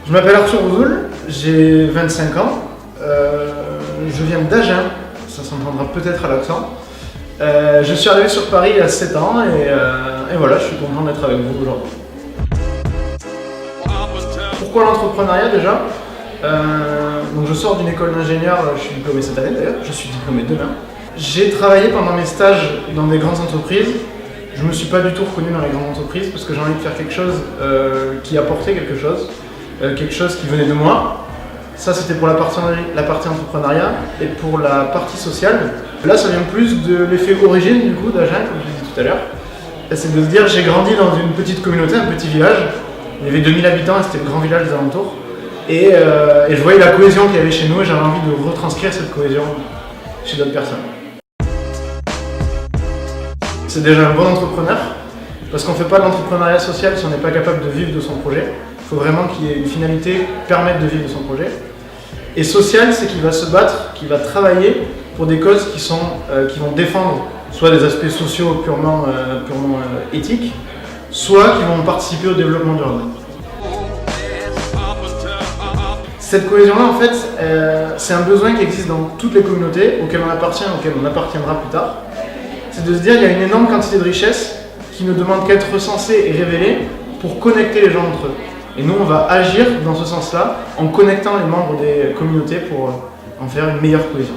Je m'appelle Arthur Ouzoul, j'ai 25 ans, je viens d'Agen, ça s'entendra peut-être à l'accent. Je suis arrivé sur Paris il y a 7 ans et voilà, je suis content d'être avec vous aujourd'hui. Pourquoi l'entrepreneuriat déjà? Donc je sors d'une école d'ingénieur, je suis diplômé cette année d'ailleurs, je suis diplômé demain. J'ai travaillé pendant mes stages dans des grandes entreprises. Je ne me suis pas du tout reconnu dans les grandes entreprises parce que j'ai envie de faire quelque chose qui apportait quelque chose qui venait de moi. Ça c'était pour la partie entrepreneuriat. Et pour la partie sociale, là ça vient plus de l'effet origine du coup d'Agen, comme je l'ai dit tout à l'heure. C'est de se dire j'ai grandi dans une petite communauté, un petit village. Il y avait 2000 habitants et c'était le grand village des alentours. Et je voyais la cohésion qu'il y avait chez nous et j'avais envie de retranscrire cette cohésion chez d'autres personnes. C'est déjà un bon entrepreneur, parce qu'on ne fait pas de l'entrepreneuriat social si on n'est pas capable de vivre de son projet. Il faut vraiment qu'il y ait une finalité, permettre de vivre de son projet. Et social, c'est qu'il va se battre, qu'il va travailler pour des causes qui vont défendre soit des aspects sociaux purement éthiques, soit qui vont participer au développement durable. Cette cohésion-là, en fait, c'est un besoin qui existe dans toutes les communautés, auxquelles on appartient, auxquelles on appartiendra plus tard. C'est de se dire qu'il y a une énorme quantité de richesses qui ne demandent qu'à être recensées et révélées pour connecter les gens entre eux. Et nous, on va agir dans ce sens-là, en connectant les membres des communautés pour en faire une meilleure cohésion.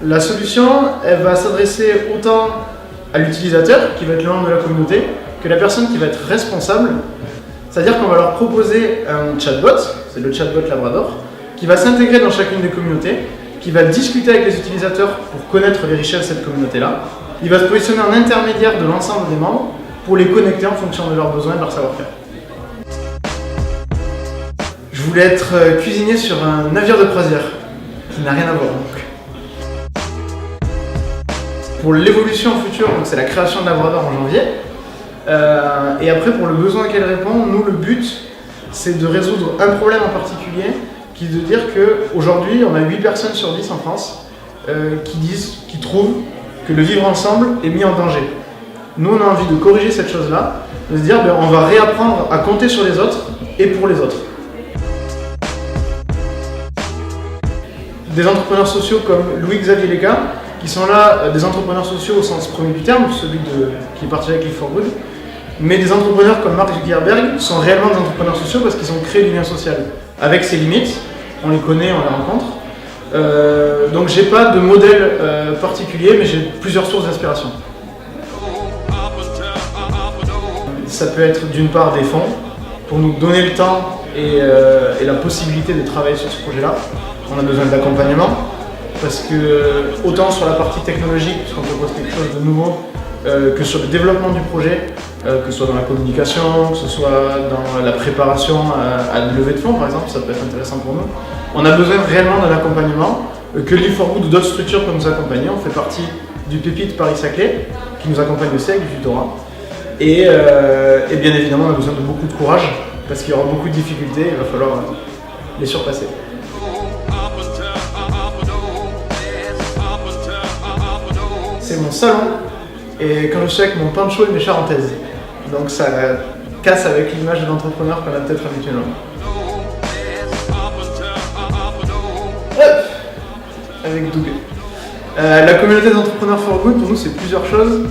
La solution, elle va s'adresser autant à l'utilisateur, qui va être le membre de la communauté, que la personne qui va être responsable. C'est-à-dire qu'on va leur proposer un chatbot, c'est le chatbot Labrador, qui va s'intégrer dans chacune des communautés, qui va discuter avec les utilisateurs pour connaître les richesses de cette communauté-là. Il va se positionner en intermédiaire de l'ensemble des membres pour les connecter en fonction de leurs besoins et de leur savoir-faire. Je voulais être cuisinier sur un navire de croisière, qui n'a rien à voir donc. Pour l'évolution future, c'est la création de Labrador en janvier. Et après, pour le besoin qu'elle répond, nous, le but, c'est de résoudre un problème en particulier, qui est de dire qu'aujourd'hui, on a 8 personnes sur 10 en France qui trouvent que le vivre ensemble est mis en danger. Nous, on a envie de corriger cette chose-là, de se dire on va réapprendre à compter sur les autres et pour les autres. Des entrepreneurs sociaux comme Louis-Xavier Léca, qui sont là, des entrepreneurs sociaux au sens premier du terme, celui qui est parti avec Live for Good, mais des entrepreneurs comme Mark Zuckerberg sont réellement des entrepreneurs sociaux parce qu'ils ont créé du lien social. Avec ses limites, on les connaît, on les rencontre. Donc j'ai pas de modèle particulier, mais j'ai plusieurs sources d'inspiration. Ça peut être d'une part des fonds, pour nous donner le temps et la possibilité de travailler sur ce projet-là. On a besoin d'accompagnement, parce que autant sur la partie technologique, puisqu'on propose quelque chose de nouveau, que sur le développement du projet, que ce soit dans la communication, que ce soit dans la préparation à une levée de fonds par exemple, ça peut être intéressant pour nous. On a besoin réellement d'un accompagnement, que Live for Good ou d'autres structures peuvent nous accompagner. On fait partie du Pépite Paris-Saclay, qui nous accompagne aussi avec du tutorat. Et bien évidemment, on a besoin de beaucoup de courage, parce qu'il y aura beaucoup de difficultés, il va falloir les surpasser. C'est mon salon, et quand je suis avec mon pancho et mes charentaises. Donc ça casse avec l'image de l'entrepreneur qu'on a peut-être habituellement. Hop, avec Doug. La communauté d'entrepreneurs for good, pour nous, c'est plusieurs choses.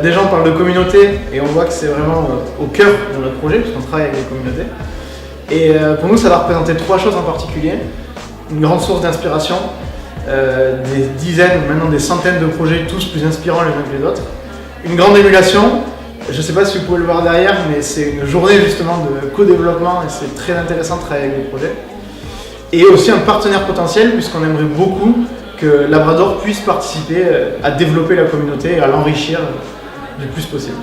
Déjà, on parle de communauté, et on voit que c'est vraiment au cœur de notre projet, puisqu'on travaille avec les communautés. Et pour nous, ça va représenter 3 choses en particulier. Une grande source d'inspiration, des dizaines, maintenant des centaines de projets, tous plus inspirants les uns que les autres. Une grande émulation, je ne sais pas si vous pouvez le voir derrière, mais c'est une journée justement de co-développement et c'est très intéressant de travailler avec des projets. Et aussi un partenaire potentiel, puisqu'on aimerait beaucoup que Labrador puisse participer à développer la communauté et à l'enrichir du plus possible.